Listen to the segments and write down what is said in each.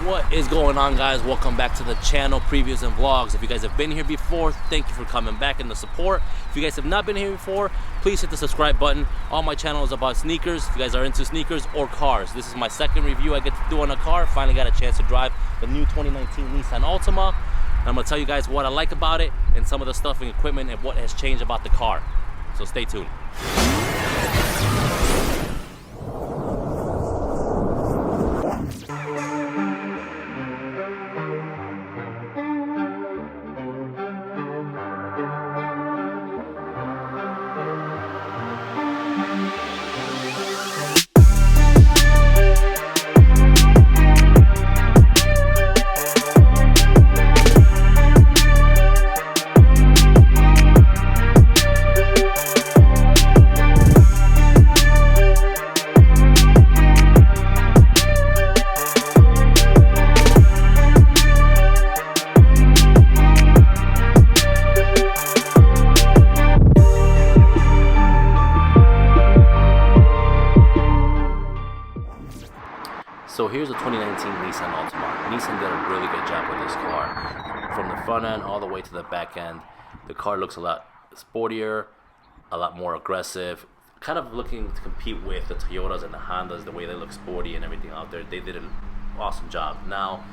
What is going on, guys? Welcome back to the channel, previews and vlogs. If you guys have been here before, thank you for coming back and the support. If you guys have not been here before, please hit the subscribe button. All my channel is about sneakers. If you guys are into sneakers or cars, this is my second review I get to do on a car. Finally got a chance to drive the new 2019 Nissan Altima. And I'm gonna tell you guys what I like about it and some of the stuff and equipment and what has changed about the car. So stay tuned. So here's a 2019 Nissan Altima. Nissan did a really good job with this car. From the front end all the way to the back end, the car looks a lot sportier, a lot more aggressive, kind of looking to compete with the Toyotas and the Hondas, the way they look sporty and everything out there. They did an awesome job. Now,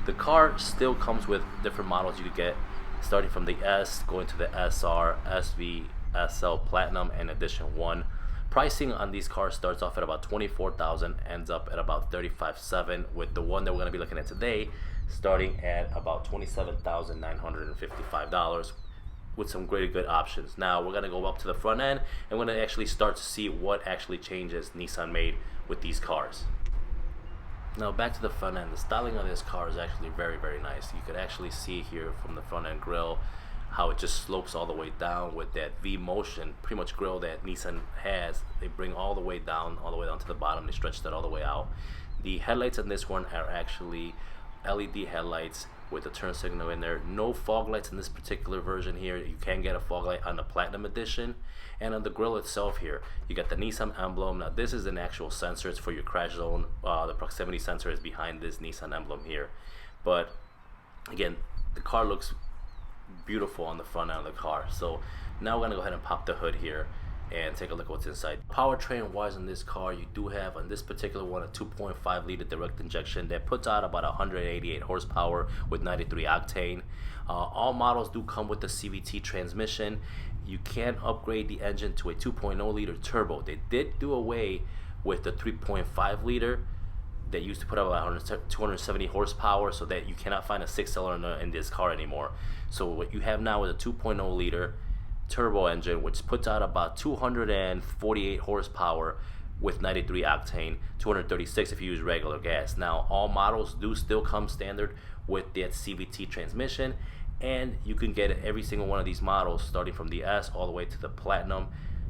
the car still comes with different models you could get, starting from the S, going to the SR, SV, SL, Platinum, and Edition 1. Pricing on these cars starts off at about $24,000, ends up at about $35,700, with the one that we're going to be looking at today starting at about $27,955 with some really good options. Now we're going to go up to the front end and we're going to actually start to see what actually changes Nissan made with these cars. Now back to the front end, the styling of this car is actually very, very nice. You could actually see here from the front end grille how it just slopes all the way down with that V motion, pretty much grille that Nissan has. They bring all the way down to the bottom. They stretch that all the way out. The headlights on this one are actually LED headlights with the turn signal in there. No fog lights in this particular version here. You can get a fog light on the Platinum Edition. And on the grille itself here, you got the Nissan emblem. Now this is an actual sensor. It's for your crash zone. The proximity sensor is behind this Nissan emblem here. But again, the car looks beautiful on the front end of the car. So now we're gonna go ahead and pop the hood here and take a look at what's inside. Powertrain wise in this car, you do have on this particular one a 2.5 liter direct injection that puts out about 188 horsepower with 93 octane. All models do come with the CVT transmission. You can upgrade the engine to a 2.0 liter turbo. They did do away with the 3.5 liter that used to put out 270 horsepower, so that you cannot find a 6-cylinder in this car anymore. So what you have now is a 2.0 liter turbo engine, which puts out about 248 horsepower with 93 octane, 236 if you use regular gas. Now all models do still come standard with that CVT transmission, and you can get every single one of these models starting from the S all the way to the Platinum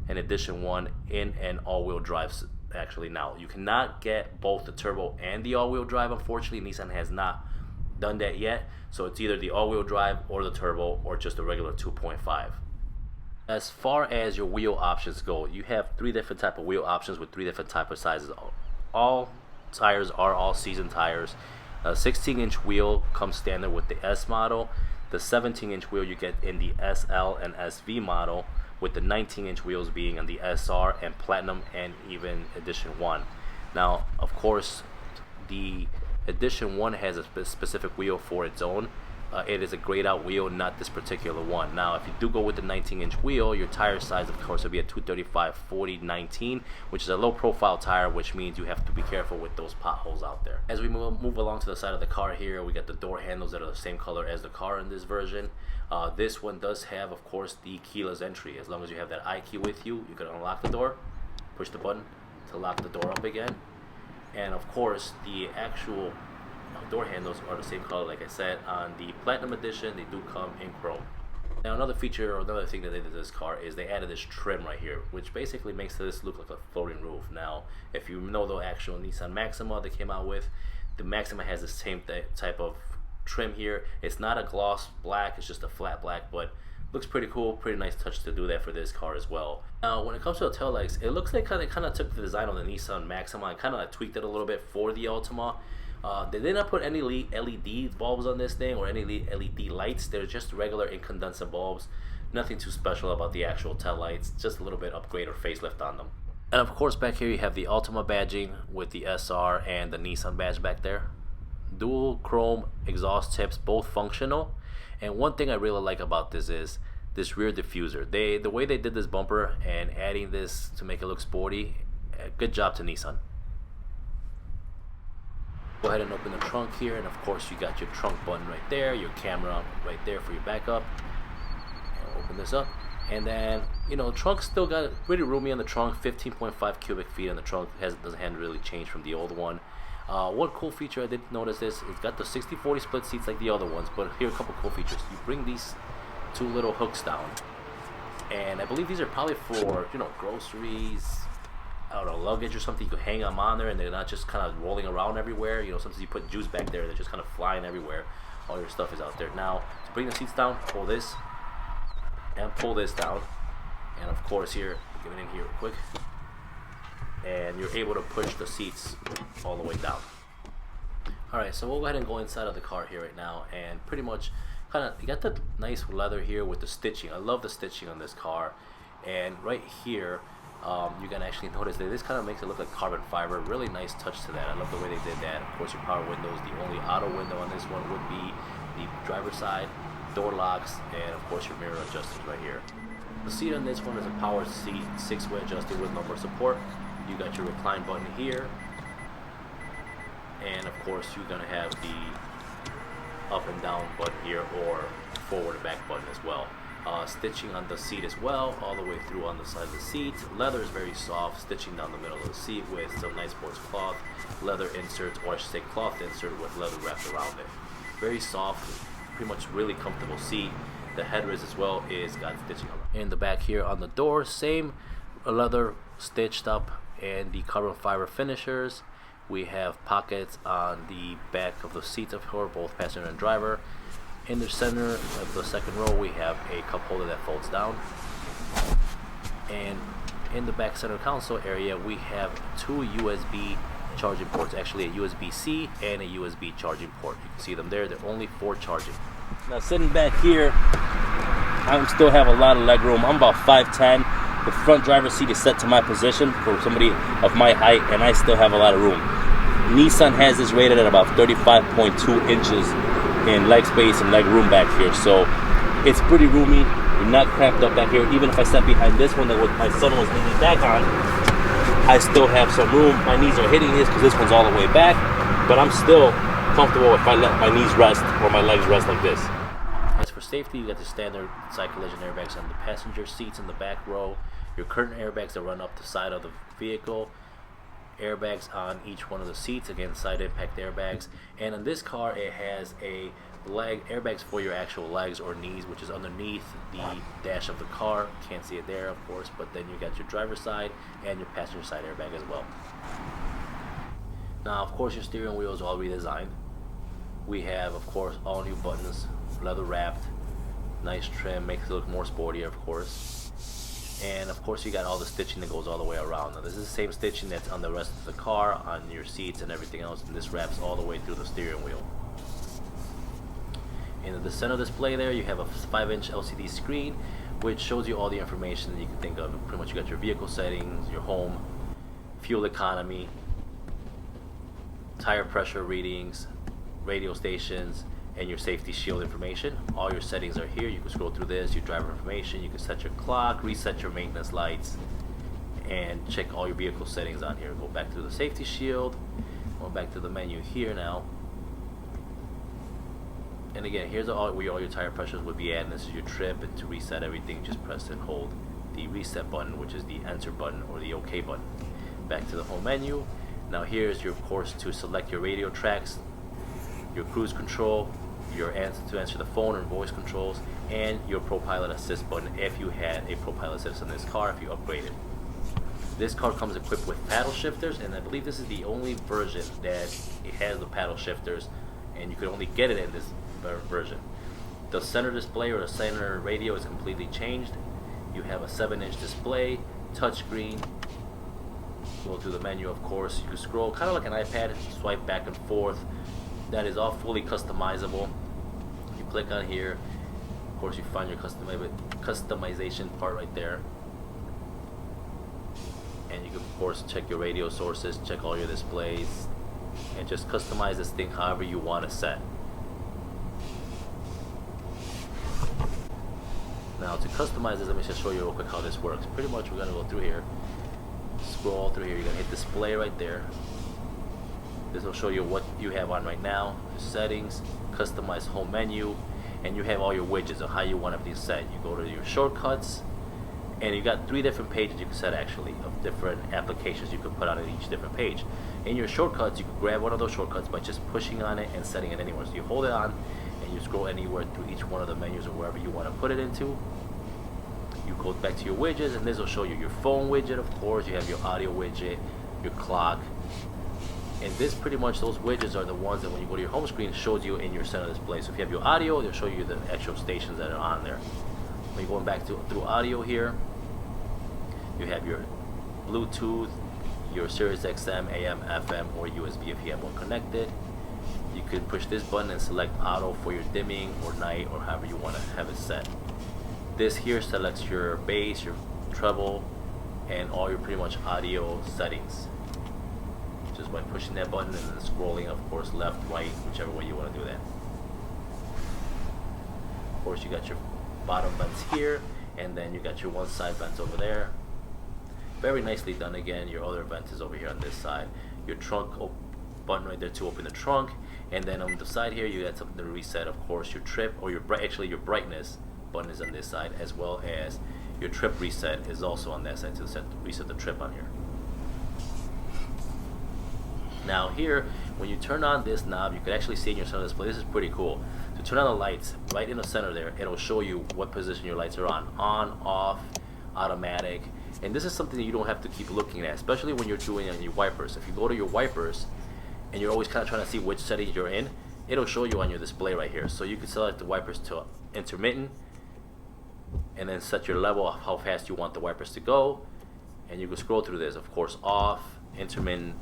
and Edition 1 in an all-wheel drive. Actually, now you cannot get both the turbo and the all-wheel drive. Unfortunately, Nissan has not done that yet, so it's either the all-wheel drive or the turbo or just a regular 2.5. As far as your wheel options go, you have three different type of wheel options with three different type of sizes. All tires are all season tires. A 16-inch wheel comes standard with the S model. The 17-inch wheel you get in the SL and SV model, with the 19-inch wheels being on the SR and Platinum and even Edition 1. Now, of course, the Edition 1 has a specific wheel for its own. It is a grayed out wheel, not this particular one. Now, if you do go with the 19-inch wheel, your tire size, of course, will be a 235/40/19, which is a low profile tire, which means you have to be careful with those potholes out there. As we move along to the side of the car here, we got the door handles that are the same color as the car in this version. This one does have, of course, the keyless entry. As long as you have that I key with you, you can unlock the door, push the button to lock the door up again. And of course, the actual door handles are the same color, like I said. On the Platinum Edition, they do come in chrome. Now another feature or another thing that they did to this car is they added this trim right here, which basically makes this look like a floating roof. Now, if you know the actual Nissan Maxima they came out with, the Maxima has the same type of trim here. It's not a gloss black, it's just a flat black, but looks pretty cool, pretty nice touch to do that for this car as well. Now when it comes to the tail lights, it looks like they kind of took the design on the Nissan Maxima and kind of tweaked it a little bit for the Altima. They did not put any LED bulbs on this thing or any LED lights. They're just regular incandescent bulbs. Nothing too special about the actual tail lights, just a little bit upgrade or facelift on them. And of course back here you have the Altima badging with the SR and the Nissan badge back there. Dual chrome exhaust tips, both functional. And one thing I really like about this is this rear diffuser. The way they did this bumper and adding this to make it look sporty, good job to Nissan. Go ahead and open the trunk here, and of course you got your trunk button right there, your camera right there for your backup. Open this up, and then the trunk still got pretty roomy on the trunk. 15.5 cubic feet on the trunk. Doesn't really change from the old one. One cool feature I did notice is it's got the 60/40 split seats like the other ones, but here are a couple cool features. You bring these two little hooks down, and I believe these are probably for groceries, I don't know, luggage or something. You could hang them on there, and they're not just kind of rolling around everywhere. Sometimes you put juice back there, they're just kind of flying everywhere. All your stuff is out there. Now to bring the seats down, pull this. And pull this down, and of course here, get it in here real quick, and you're able to push the seats all the way down. Alright, so we'll go ahead and go inside of the car here right now, and pretty much you got the nice leather here with the stitching. I love the stitching on this car, and right here you can actually notice that this kind of makes it look like carbon fiber. Really nice touch to that. I love the way they did that. Of course your power windows, the only auto window on this one would be the driver's side, door locks, and of course your mirror adjusters right here. The seat on this one is a power seat, 6-way adjusted with lumbar support. You got your recline button here, and of course you're gonna have the up and down button here, or forward and back button as well. Stitching on the seat as well, all the way through on the side of the seat. Leather is very soft, stitching down the middle of the seat with some nice sports cloth, leather inserts, or I should say cloth insert with leather wrapped around it. Very soft, pretty much really comfortable seat. The headrest as well is got stitching on. In the back here on the door, same leather stitched up and the carbon fiber finishers. We have pockets on the back of the seats for both passenger and driver. In the center of the second row we have a cup holder that folds down, and in the back center console area we have two USB charging ports, actually a USB-C and a USB charging port. You can see them there, they're only for charging. Now sitting back here, I still have a lot of leg room. I'm about 5'10". The front driver's seat is set to my position for somebody of my height, and I still have a lot of room. Nissan has this rated at about 35.2 inches in leg space and leg room back here, so it's pretty roomy. You're not cramped up back here. Even if I sat behind this one that my son was leaning back on, I still have some room. My knees are hitting this because this one's all the way back, but I'm still comfortable if I let my knees rest or my legs rest like this. As for safety, you got the standard side collision airbags on the passenger seats in the back row, your curtain airbags that run up the side of the vehicle, airbags on each one of the seats, again side impact airbags, and in this car it has a leg airbags for your actual legs or knees, which is underneath the dash of the car. Can't see it there of course, but then you got your driver's side and your passenger side airbag as well. Now of course your steering wheel is all redesigned. We have of course all new buttons, leather wrapped, nice trim, makes it look more sportier of course. And of course you got all the stitching that goes all the way around. Now this is the same stitching that's on the rest of the car, on your seats and everything else, and this wraps all the way through the steering wheel. In the center display there you have a 5-inch LCD screen which shows you all the information that you can think of. Pretty much you got your vehicle settings, your home, fuel economy, tire pressure readings, radio stations, and your safety shield information. All your settings are here. You can scroll through this, your driver information, you can set your clock, reset your maintenance lights, and check all your vehicle settings on here. Go back to the safety shield, go back to the menu here now, and again here's where all your tire pressures would be at, and this is your trip. And to reset everything, just press and hold the reset button, which is the enter button or the OK button. Back to the home menu. Now here's your course to select your radio tracks, your cruise control, your to answer the phone and voice controls, and your ProPilot Assist button if you had a ProPilot Assist in this car, if you upgraded. This car comes equipped with paddle shifters, and I believe this is the only version that it has the paddle shifters, and you could only get it in this version. The center display or the center radio is completely changed. You have a 7-inch display, touchscreen, Go to the menu, of course. You can scroll kind of like an iPad, swipe back and forth. That is all fully customizable. You click on here, of course you find your customization part right there. And you can of course check your radio sources, check all your displays, and just customize this thing however you want to set. Now to customize this, let me just show you real quick how this works. Pretty much we're going to go through here, scroll through here, you're going to hit display right there. This will show you what you have on right now, settings, customize home menu, and you have all your widgets of how you want everything set. You go to your shortcuts, and you got 3 different pages you can set actually of different applications you can put on each different page. In your shortcuts, you can grab one of those shortcuts by just pushing on it and setting it anywhere. So you hold it on and you scroll anywhere through each one of the menus or wherever you want to put it into. You go back to your widgets, and this will show you your phone widget, of course. You have your audio widget, your clock, and this pretty much, those widgets are the ones that when you go to your home screen, shows you in your center display. So if you have your audio, they'll show you the actual stations that are on there. When you're going back through audio here, you have your Bluetooth, your Sirius XM, AM, FM, or USB if you have one connected. You could push this button and select auto for your dimming or night or however you want to have it set. This here selects your bass, your treble, and all your pretty much audio settings. Just by pushing that button and then scrolling, of course, left, right, whichever way you want to do that. Of course, you got your bottom vents here, and then you got your one side vents over there. Very nicely done. Again, your other vent is over here on this side. Your trunk button right there to open the trunk, and then on the side here you got something to reset. Of course, your trip or your your brightness button is on this side, as well as your trip reset is also on that side to reset the trip on here. Now here, when you turn on this knob, you can actually see in your center display. This is pretty cool. To turn on the lights right in the center there, it'll show you what position your lights are on, off, automatic. And this is something that you don't have to keep looking at, especially when you're doing it on your wipers. If you go to your wipers and you're always kind of trying to see which setting you're in, it'll show you on your display right here. So you can select the wipers to intermittent and then set your level of how fast you want the wipers to go. And you can scroll through this, of course, off, intermittent,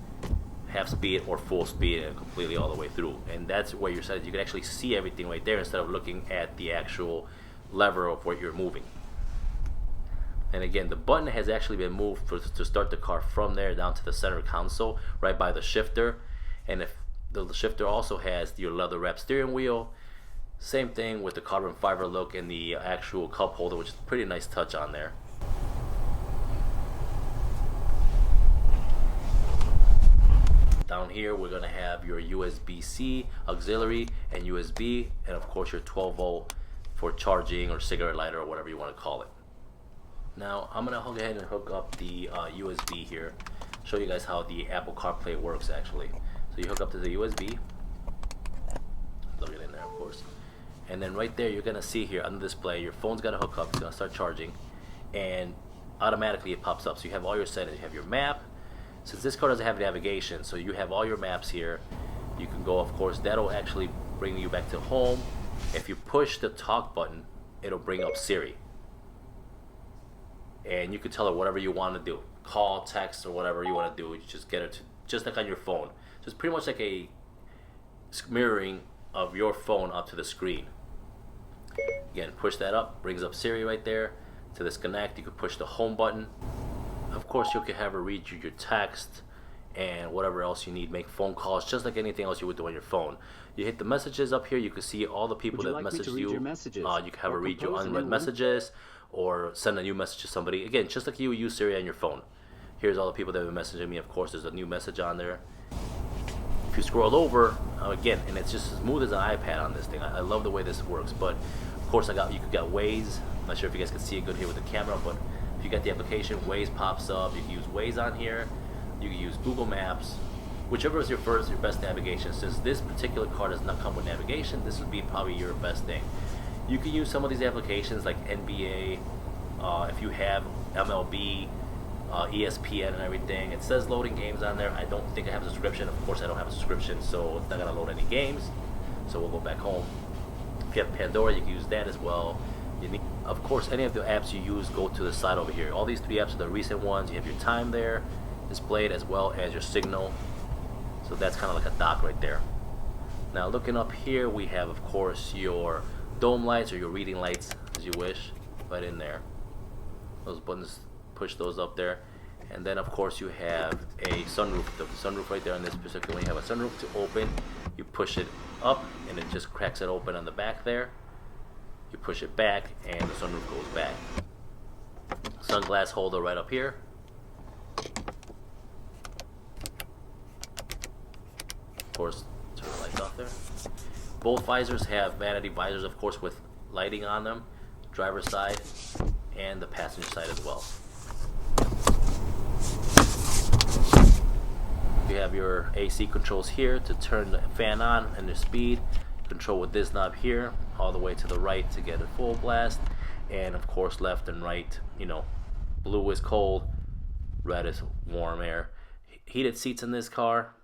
half speed, or full speed, and completely all the way through. And that's where you're set. You can actually see everything right there instead of looking at the actual lever of what you're moving. And again, the button has actually been moved to start the car from there down to the center console right by the shifter. And if the shifter also has your leather wrapped steering wheel, same thing with the carbon fiber look and the actual cup holder, which is a pretty nice touch on there. Down here we're going to have your USB-C auxiliary and USB, and of course your 12 volt for charging or cigarette lighter or whatever you want to call it. Now I'm going to go ahead and hook up the USB here, show you guys how the Apple CarPlay works actually. So you hook up to the USB, plug it in there of course, and then right there you're going to see here on the display your phone's got to hook up, it's going to start charging, and automatically it pops up. So you have all your settings, you have your map. Since this car doesn't have navigation, so you have all your maps here. You can go, of course, that'll actually bring you back to home. If you push the talk button, it'll bring up Siri. And you can tell her whatever you want to do. Call, text, or whatever you want to do. You just get her to, just like on your phone. So it's pretty much like a mirroring of your phone up to the screen. Again, push that up, brings up Siri right there. To disconnect, you can push the home button. Of course, you can have her read you your text and whatever else you need, make phone calls, just like anything else you would do on your phone. You hit the messages up here, you can see all the people that messaged you. You can have her read your unread messages or send a new message to somebody. Again, just like you would use Siri on your phone. Here's all the people that have been messaging me. Of course, there's a new message on there. If you scroll over, again, and it's just as smooth as an iPad on this thing. I love the way this works, but of course, you could get Waze. I'm not sure if you guys can see it good here with the camera, but if you got the application, Waze pops up. You can use Waze on here. You can use Google Maps, whichever is your best navigation. Since this particular car does not come with navigation, this would be probably your best thing. You can use some of these applications like NBA, if you have MLB, ESPN and everything. It says loading games on there. I don't think I have a subscription. Of course, I don't have a subscription, so it's not going to load any games. So we'll go back home. If you have Pandora, you can use that as well. Of course, any of the apps you use, go to the side over here. All these 3 apps are the recent ones. You have your time there. displayed, as well as your signal. So that's kind of like a dock right there. Now looking up here, we have of course your dome lights, or your reading lights as you wish, right in there. Those buttons, push those up there. And then of course you have a sunroof. The sunroof right there on this particular one, you have a sunroof to open. You push it up and it just cracks it open on the back there. You push it back and the sunroof goes back. Sunglass holder right up here. Of course, turn the lights off there. Both visors have vanity visors, of course, with lighting on them. Driver's side and the passenger side as well. You have your AC controls here to turn the fan on and the speed. Control with this knob here, all the way to the right to get a full blast. And of course left and right, you know, blue is cold, red is warm air. Heated seats in this car.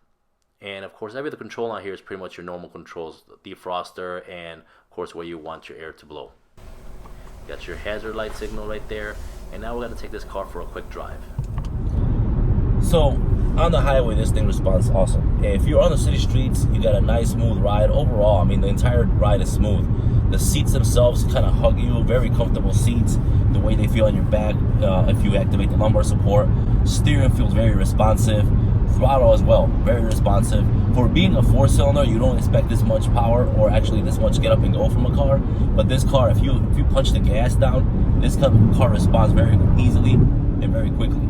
And of course every other control on here is pretty much your normal controls. Defroster and of course where you want your air to blow. Got your hazard light signal right there. And now we're going to take this car for a quick drive. So on the highway, this thing responds awesome. If you're on the city streets, you got a nice smooth ride. Overall, I mean, the entire ride is smooth. The seats themselves kind of hug you, very comfortable seats. The way they feel on your back, if you activate the lumbar support. Steering feels very responsive. Throttle as well, very responsive. For being a 4-cylinder, you don't expect this much power, or actually this much get up and go from a car. But this car, if you punch the gas down, this car responds very easily and very quickly.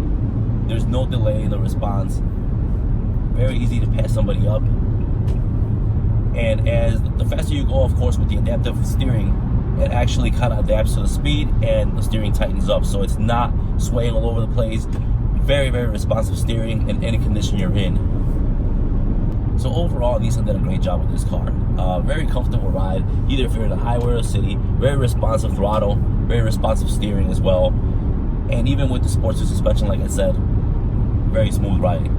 There's no delay in the response. Very easy to pass somebody up. And as the faster you go, of course, with the adaptive steering, it actually kind of adapts to the speed and the steering tightens up. So it's not swaying all over the place. Very, very responsive steering in any condition you're in. So overall, Nissan did a great job with this car. Very comfortable ride, either if you're in the highway or the city. Very responsive throttle, very responsive steering as well. And even with the sports suspension, like I said, very smooth riding.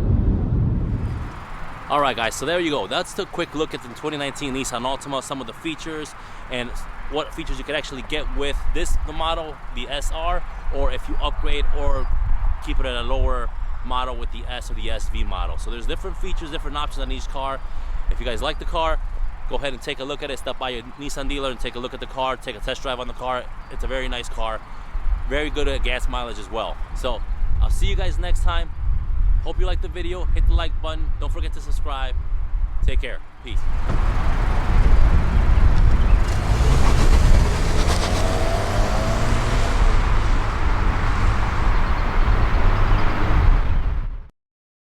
Alright guys, so there you go. That's the quick look at the 2019 Nissan Altima, some of the features and what features you can actually get with the model, the SR, or if you upgrade or keep it at a lower model with the S or the SV model. So there's different features, different options on each car. If you guys like the car, go ahead and take a look at it. Stop by your Nissan dealer and take a look at the car, take a test drive on the car. It's a very nice car. Very good at gas mileage as well. So I'll see you guys next time. Hope you liked the video. Hit the like button. Don't forget to subscribe. Take care. Peace.